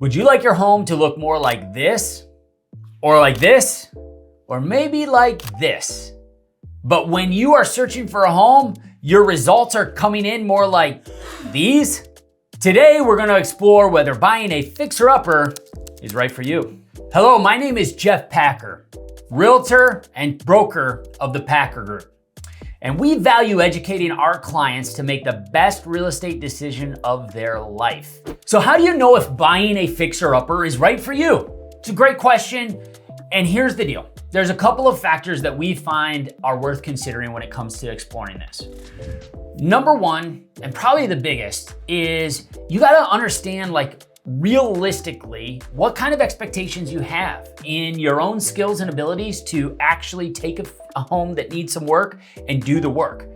Would you like your home to look more like this? Or like this? Or maybe like this? But when you are searching for a home, your results are coming in more like these? Today, we're gonna explore whether buying a fixer-upper is right for you. Hello, my name is Jeff Packer, realtor and broker of the Packer Group. And we value educating our clients to make the best real estate decision of their life. So how do you know if buying a fixer-upper is right for you? It's a great question, and here's the deal. There's a couple of factors that we find are worth considering when it comes to exploring this. Number one, and probably the biggest, is you gotta understand realistically what kind of expectations you have in your own skills and abilities to actually take a home that needs some work and do the work.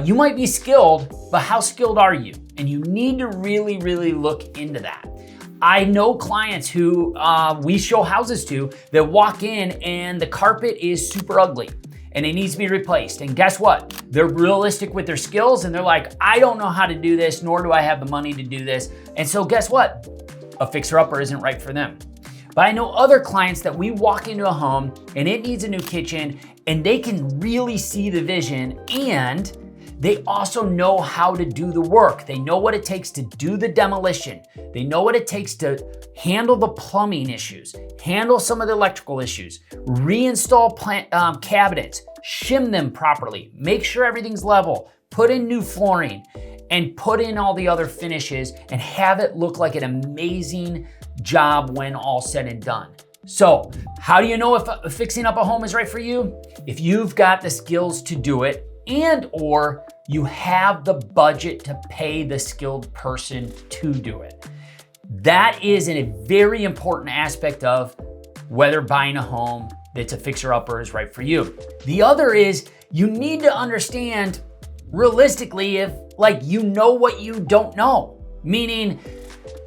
You might be skilled, but how skilled are you? And you need to really look into that. I know clients who we show houses to that walk in and the carpet is super ugly and it needs to be replaced. And guess what? They're realistic with their skills and they're like, I don't know how to do this, nor do I have the money to do this. And so guess what? A fixer-upper isn't right for them. But I know other clients that we walk into a home and it needs a new kitchen and they can really see the vision and they also know how to do the work. They know what it takes to do the demolition. They know what it takes to handle the plumbing issues, handle some of the electrical issues, reinstall cabinets, shim them properly, make sure everything's level, put in new flooring, and put in all the other finishes and have it look like an amazing job when all said and done. So, how do you know if fixing up a home is right for you? If you've got the skills to do it and or you have the budget to pay the skilled person to do it. That is a very important aspect of whether buying a home that's a fixer-upper is right for you. The other is you need to understand realistically if you know what you don't know. Meaning,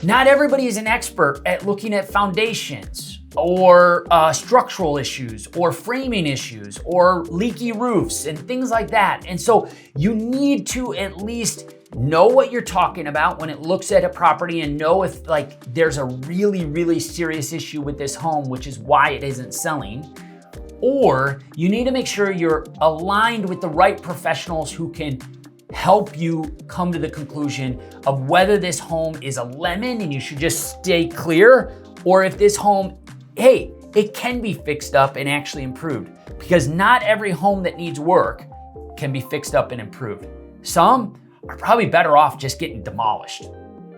not everybody is an expert at looking at foundations or structural issues or framing issues or leaky roofs and things like that. And so you need to at least know what you're talking about when it looks at a property and know if there's a really serious issue with this home, which is why it isn't selling. Or you need to make sure you're aligned with the right professionals who can help you come to the conclusion of whether this home is a lemon and you should just stay clear, or if this home, hey, it can be fixed up and actually improved. Because not every home that needs work can be fixed up and improved. Some are probably better off just getting demolished.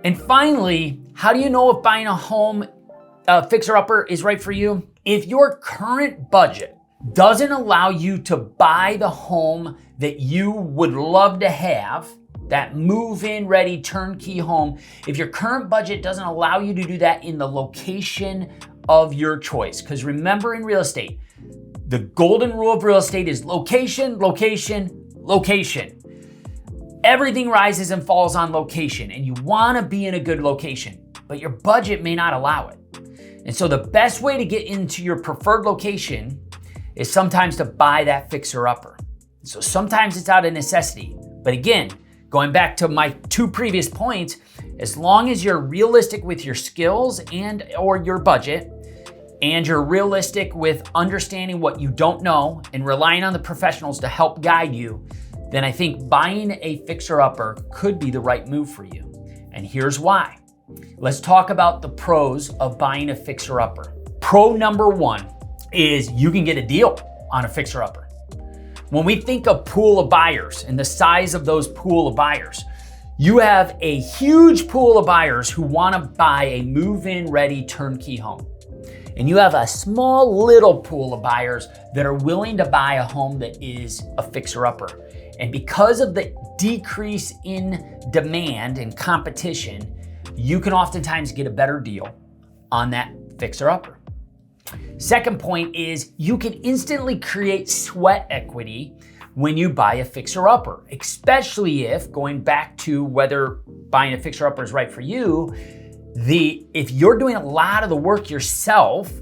And finally, how do you know if buying a home fixer-upper is right for you? If your current budget doesn't allow you to buy the home that you would love to have, that move-in ready turnkey home, if your current budget doesn't allow you to do that in the location of your choice, because remember in real estate, the golden rule of real estate is location, location, location. Everything rises and falls on location, and you want to be in a good location, but your budget may not allow it. And so the best way to get into your preferred location is sometimes to buy that fixer-upper. So sometimes it's out of necessity. But again, going back to my two previous points, as long as you're realistic with your skills and or your budget, and you're realistic with understanding what you don't know and relying on the professionals to help guide you, then I think buying a fixer-upper could be the right move for you. And here's why. Let's talk about the pros of buying a fixer-upper. Pro number one is you can get a deal on a fixer-upper. When we think of pool of buyers and the size of those pool of buyers, you have a huge pool of buyers who want to buy a move-in ready turnkey home. And you have a small little pool of buyers that are willing to buy a home that is a fixer-upper. And because of the decrease in demand and competition, you can oftentimes get a better deal on that fixer-upper. Second point is you can instantly create sweat equity when you buy a fixer-upper, especially if, going back to whether buying a fixer-upper is right for you, if you're doing a lot of the work yourself,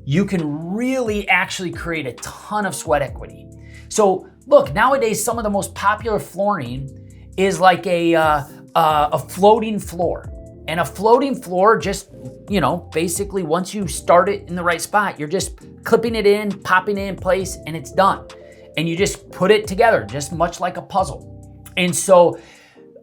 you can really actually create a ton of sweat equity. So look, nowadays, some of the most popular flooring is like a floating floor. And a floating floor just, basically once you start it in the right spot, you're just clipping it in, popping it in place, and it's done. And you just put it together, just much like a puzzle. And so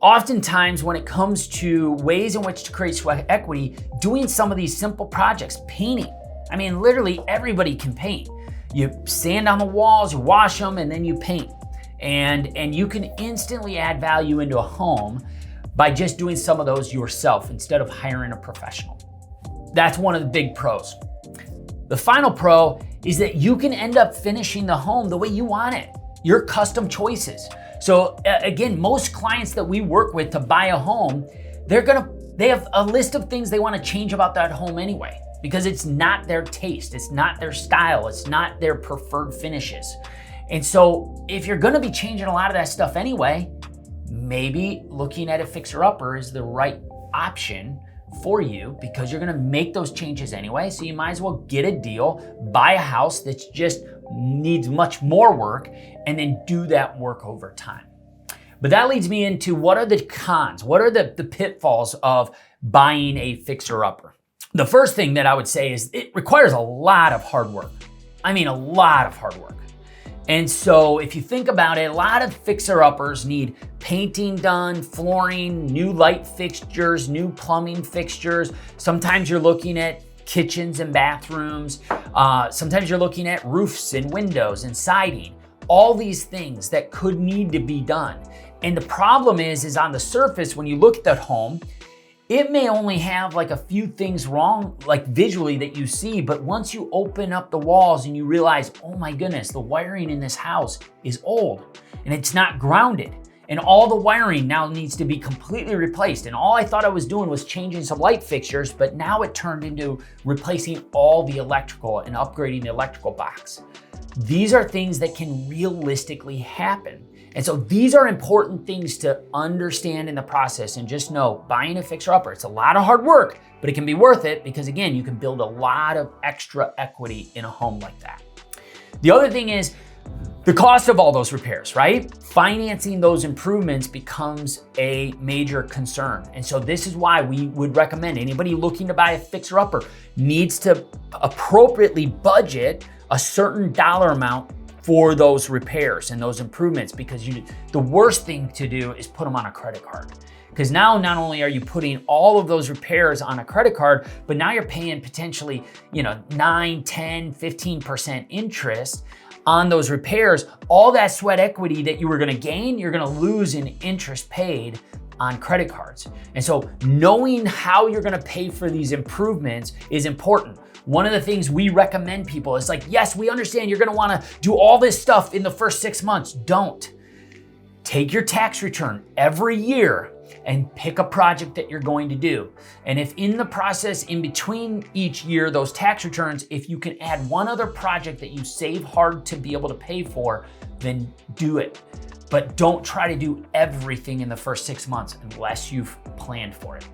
oftentimes when it comes to ways in which to create sweat equity, doing some of these simple projects, painting. I mean, literally everybody can paint. You sand on the walls, you wash them, and then you paint. And you can instantly add value into a home by just doing some of those yourself instead of hiring a professional. That's one of the big pros. The final pro is that you can end up finishing the home the way you want it, your custom choices. So again, most clients that we work with to buy a home, they have a list of things they want to change about that home anyway, because it's not their taste, it's not their style, it's not their preferred finishes. And so if you're gonna be changing a lot of that stuff anyway, maybe looking at a fixer-upper is the right option for you, because you're gonna make those changes anyway. So you might as well get a deal, buy a house that just needs much more work, and then do that work over time. But that leads me into what are the cons? What are the pitfalls of buying a fixer-upper? The first thing that I would say is it requires a lot of hard work. I mean, a lot of hard work. And so if you think about it, a lot of fixer-uppers need painting done, flooring, new light fixtures, new plumbing fixtures. Sometimes you're looking at kitchens and bathrooms. Sometimes you're looking at roofs and windows and siding. All these things that could need to be done. And the problem is on the surface, when you look at that home, it may only have like a few things wrong, like visually that you see, but once you open up the walls and you realize, oh my goodness, the wiring in this house is old and it's not grounded. And all the wiring now needs to be completely replaced. And all I thought I was doing was changing some light fixtures, but now it turned into replacing all the electrical and upgrading the electrical box. These are things that can realistically happen. And so these are important things to understand in the process, and just know buying a fixer-upper, it's a lot of hard work, but it can be worth it because again, you can build a lot of extra equity in a home like that. The other thing is the cost of all those repairs, right? Financing those improvements becomes a major concern. And so this is why we would recommend anybody looking to buy a fixer-upper needs to appropriately budget a certain dollar amount for those repairs and those improvements, because the worst thing to do is put them on a credit card. Because now not only are you putting all of those repairs on a credit card, but now you're paying potentially 9, 10, 15% interest on those repairs. All that sweat equity that you were gonna gain, you're gonna lose in interest paid on credit cards. And so knowing how you're gonna pay for these improvements is important. One of the things we recommend people is like, yes, we understand you're gonna wanna do all this stuff in the first 6 months. Don't. Take your tax return every year and pick a project that you're going to do. And if in the process, in between each year, those tax returns, if you can add one other project that you save hard to be able to pay for, then do it. But don't try to do everything in the first 6 months unless you've planned for it.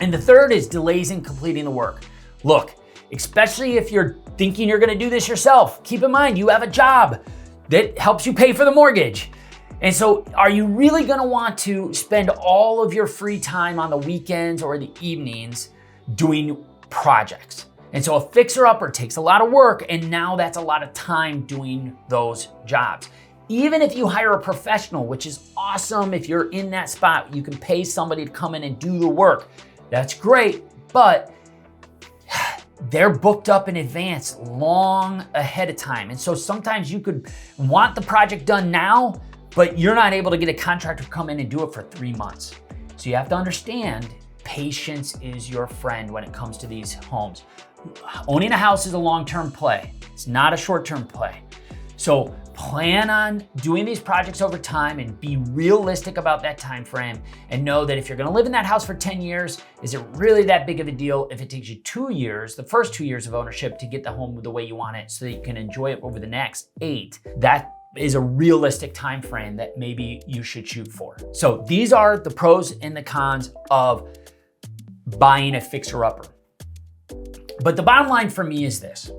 And the third is delays in completing the work. Look, especially if you're thinking you're gonna do this yourself, keep in mind you have a job that helps you pay for the mortgage. And so are you really gonna want to spend all of your free time on the weekends or the evenings doing projects? And so a fixer-upper takes a lot of work, and now that's a lot of time doing those jobs. Even if you hire a professional, which is awesome, if you're in that spot, you can pay somebody to come in and do the work. That's great, but they're booked up in advance long ahead of time. And so sometimes you could want the project done now, but you're not able to get a contractor to come in and do it for 3 months. So you have to understand, patience is your friend when it comes to these homes. Owning a house is a long-term play. It's not a short-term play. So plan on doing these projects over time and be realistic about that time frame, and know that if you're gonna live in that house for 10 years, is it really that big of a deal if it takes you 2 years, the first 2 years of ownership, to get the home the way you want it so that you can enjoy it over the next 8? That is a realistic time frame that maybe you should shoot for. So these are the pros and the cons of buying a fixer-upper. But the bottom line for me is this.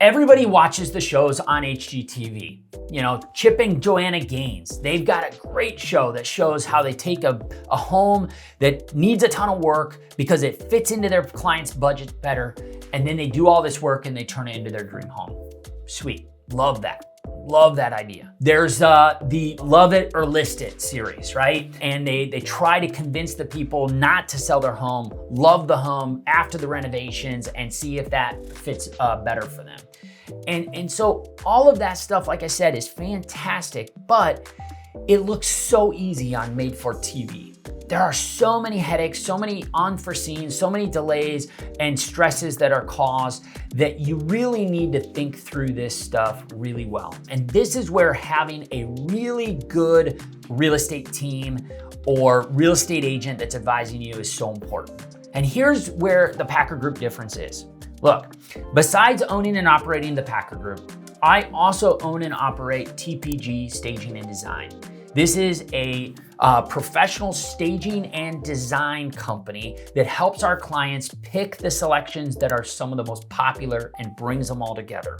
Everybody watches the shows on HGTV. You know, Chip and Joanna Gaines, they've got a great show that shows how they take a home that needs a ton of work because it fits into their client's budget better, and then they do all this work and they turn it into their dream home. Sweet, love that. Love that idea. There's the Love It or List It series, right? And they try to convince the people not to sell their home, love the home after the renovations, and see if that fits better for them. And so all of that stuff, like I said, is fantastic, but it looks so easy on Made for TV. There are so many headaches, so many unforeseen, so many delays and stresses that are caused that you really need to think through this stuff really well. And this is where having a really good real estate team or real estate agent that's advising you is so important. And here's where the Packer Group difference is. Look, besides owning and operating the Packer Group, I also own and operate TPG Staging and Design. This is a professional staging and design company that helps our clients pick the selections that are some of the most popular and brings them all together.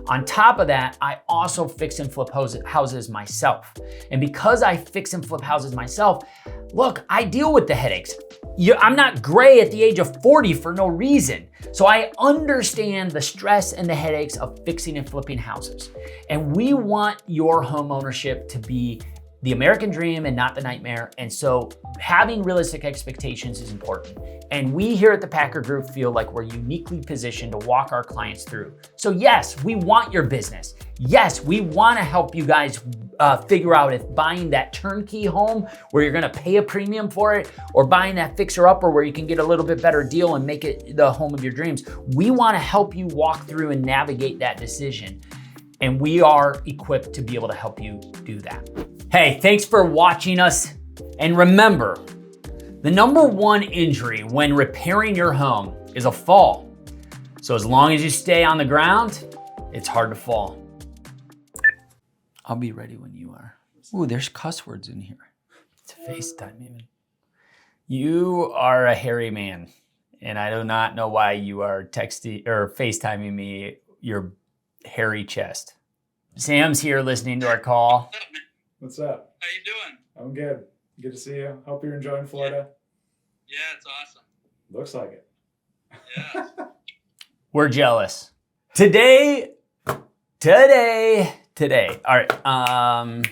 On top of that, I also fix and flip houses myself. And because I fix and flip houses myself, look, I deal with the headaches. I'm not gray at the age of 40 for no reason. So I understand the stress and the headaches of fixing and flipping houses. And we want your home ownership to be the American dream and not the nightmare. And so having realistic expectations is important. And we here at the Packer Group feel like we're uniquely positioned to walk our clients through. So yes, we want your business. Yes, we want to help you guys figure out if buying that turnkey home where you're going to pay a premium for it, or buying that fixer-upper where you can get a little bit better deal and make it the home of your dreams. We want to help you walk through and navigate that decision. And we are equipped to be able to help you do that. Hey, thanks for watching us. And remember, the number one injury when repairing your home is a fall. So as long as you stay on the ground, it's hard to fall. I'll be ready when you are. Ooh, there's cuss words in here. It's FaceTime even. You are a hairy man, and I do not know why you are texting or FaceTiming me your hairy chest. Sam's here listening to our call. What's up? How you doing? I'm good. Good to see you. Hope you're enjoying Florida. Yeah, it's awesome. Looks like it. Yeah. We're jealous. Today. All right.